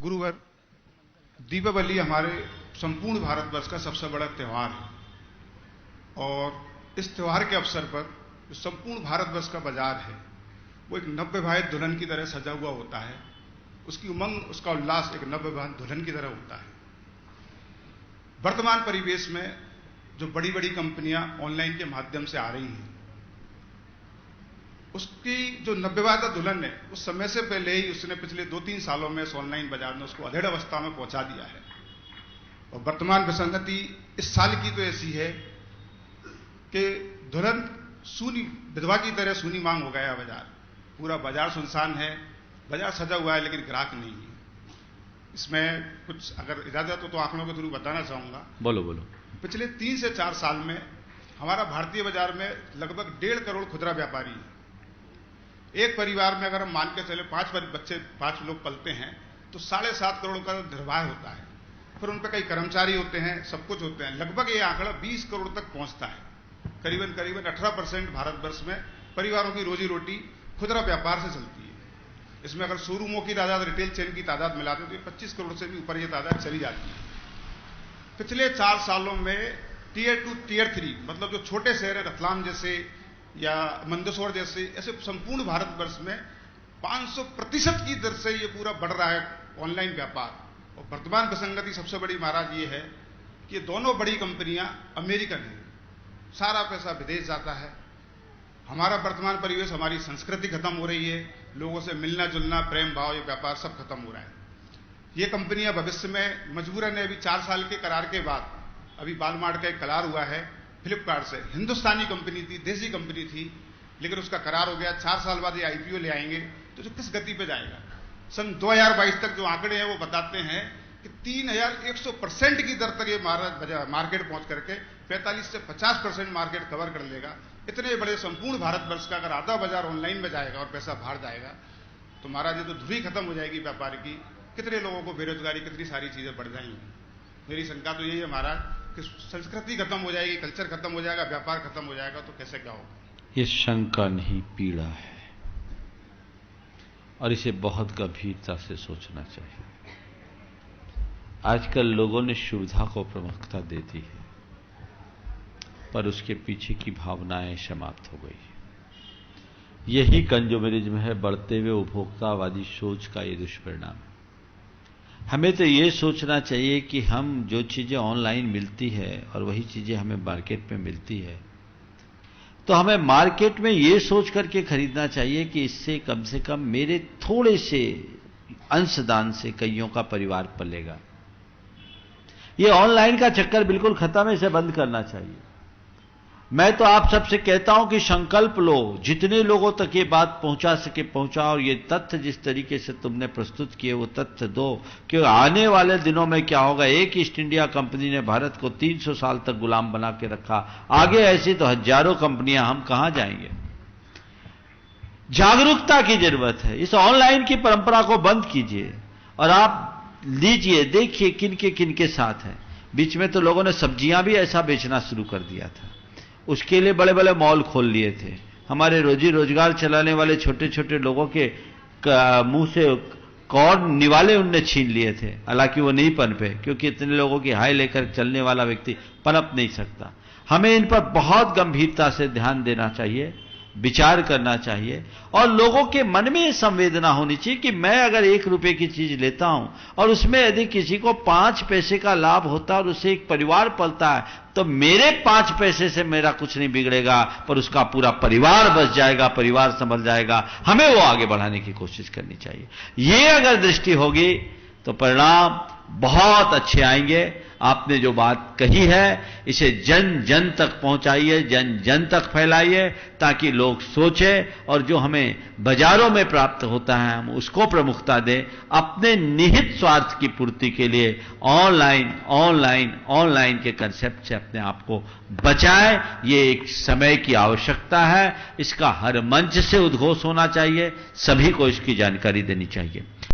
गुरुवर, दीपावली हमारे संपूर्ण भारतवर्ष का सबसे बड़ा त्यौहार है और इस त्यौहार के अवसर पर जो संपूर्ण भारतवर्ष का बाजार है वो एक नवविवाहित दुल्हन की तरह सजा हुआ होता है। उसकी उमंग, उसका उल्लास एक नवविवाहित दुल्हन की तरह होता है। वर्तमान परिवेश में जो बड़ी बड़ी कंपनियां ऑनलाइन के माध्यम से आ रही हैं, उसकी जो नवविवाहिता दुल्हन है उस समय से पहले ही उसने पिछले 2-3 सालों में इस ऑनलाइन बाजार में उसको अधेड़ अवस्था में पहुंचा दिया है। और वर्तमान विसंगति इस साल की तो ऐसी है कि दुल्हन सूनी विधवा की तरह सूनी मांग हो गया बाजार। पूरा बाजार सुनसान है, बाजार सजा हुआ है लेकिन ग्राहक नहीं है। इसमें कुछ अगर इजाजत हो तो आंकड़ों के थ्रू बताना चाहूंगा। बोलो बोलो। पिछले 3 से 4 साल में हमारा भारतीय बाजार में लगभग 1.5 करोड़ खुदरा व्यापारी है। एक परिवार में अगर हम मान के चले 5 लोग पलते हैं तो 7.5 करोड़ का निर्वाह होता है। फिर उन पर कई कर्मचारी होते हैं, सब कुछ होते हैं। लगभग ये आंकड़ा 20 करोड़ तक पहुंचता है। करीबन 18% भारतवर्ष में परिवारों की रोजी रोटी खुदरा व्यापार से चलती है। इसमें अगर शोरूमों की तादाद, रिटेल चेन की तादाद मिलाते तो 25 करोड़ से भी ऊपर ये तादाद चली जाती है। पिछले 4 सालों में टियर 2, टियर 3 मतलब जो छोटे शहर है, रतलाम जैसे या मंदसौर जैसे, ऐसे संपूर्ण भारतवर्ष में 500% की दर से ये पूरा बढ़ रहा है ऑनलाइन व्यापार। और वर्तमान विसंगति सबसे बड़ी महाराज ये है कि ये दोनों बड़ी कंपनियां अमेरिकन हैं। सारा पैसा विदेश जाता है। हमारा वर्तमान परिवेश, हमारी संस्कृति खत्म हो रही है। लोगों से मिलना जुलना, प्रेम भाव, ये व्यापार सब खत्म हो रहा है। ये कंपनियां भविष्य में मजबूरन है, अभी 4 साल के करार के बाद, अभी वॉलमार्ट का एक करार हुआ है फ्लिपकार्ट से। हिंदुस्तानी कंपनी थी, देसी कंपनी थी, लेकिन उसका करार हो गया। 4 साल बाद ये आईपीओ ले आएंगे तो जो किस गति पे जाएगा। सन 2022 तक जो आंकड़े हैं वो बताते हैं कि 3100% की दर तक ये मार्केट पहुंच करके 45 से 50% मार्केट कवर कर लेगा। इतने बड़े संपूर्ण भारतवर्ष का अगर आधा बाजार ऑनलाइन में जाएगा और पैसा बाहर जाएगा तो महाराज ये तो धुरी खत्म हो जाएगी व्यापार की। कितने लोगों को बेरोजगारी, कितनी सारी चीजें बढ़ जाएंगी। मेरी शंका तो यही है महाराज कि संस्कृति खत्म हो जाएगी, कल्चर खत्म हो जाएगा, व्यापार खत्म हो जाएगा तो कैसे क्या होगा। ये शंका नहीं, पीड़ा है और इसे बहुत गंभीरता से सोचना चाहिए। आजकल लोगों ने सुविधा को प्रमुखता दे दी है पर उसके पीछे की भावनाएं समाप्त हो गई है। यही कंज्यूमरिज्म है, बढ़ते हुए उपभोक्तावादी सोच का ये दुष्परिणाम है। हमें तो ये सोचना चाहिए कि हम जो चीजें ऑनलाइन मिलती है और वही चीजें हमें मार्केट में मिलती है तो हमें मार्केट में ये सोच करके खरीदना चाहिए कि इससे कम से कम मेरे थोड़े से अंशदान से कईयों का परिवार पलेगा। ये ऑनलाइन का चक्कर बिल्कुल खत्म है, इसे बंद करना चाहिए। मैं तो आप सबसे कहता हूं कि संकल्प लो, जितने लोगों तक ये बात पहुंचा सके पहुंचाओ। और ये तथ्य जिस तरीके से तुमने प्रस्तुत किए वो तथ्य दो कि आने वाले दिनों में क्या होगा। एक ईस्ट इंडिया कंपनी ने भारत को 300 साल तक गुलाम बना के रखा, आगे ऐसी तो हजारों कंपनियां, हम कहां जाएंगे। जागरूकता की जरूरत है। इस ऑनलाइन की परंपरा को बंद कीजिए और आप लीजिए, देखिए किन के साथ है। बीच में तो लोगों ने सब्जियां भी ऐसा बेचना शुरू कर दिया था, उसके लिए बड़े बड़े मॉल खोल लिए थे। हमारे रोजी रोजगार चलाने वाले छोटे छोटे लोगों के मुंह से कौन निवाले उनने छीन लिए थे। हालांकि वो नहीं पनपे क्योंकि इतने लोगों की हाय लेकर चलने वाला व्यक्ति पनप नहीं सकता। हमें इन पर बहुत गंभीरता से ध्यान देना चाहिए, विचार करना चाहिए और लोगों के मन में यह संवेदना होनी चाहिए कि मैं अगर 1 रुपए की चीज लेता हूं और उसमें यदि किसी को 5 पैसे का लाभ होता है और उससे एक परिवार पलता है तो मेरे 5 पैसे से मेरा कुछ नहीं बिगड़ेगा पर उसका पूरा परिवार बच जाएगा, परिवार संभल जाएगा। हमें वो आगे बढ़ाने की कोशिश करनी चाहिए। ये अगर दृष्टि होगी तो परिणाम बहुत अच्छे आएंगे। आपने जो बात कही है इसे जन जन तक पहुंचाइए, जन जन तक फैलाइए ताकि लोग सोचें और जो हमें बाजारों में प्राप्त होता है हम उसको प्रमुखता दें। अपने निहित स्वार्थ की पूर्ति के लिए ऑनलाइन के कंसेप्ट से अपने आप को बचाएं। ये एक समय की आवश्यकता है, इसका हर मंच से उद्घोष होना चाहिए, सभी को इसकी जानकारी देनी चाहिए।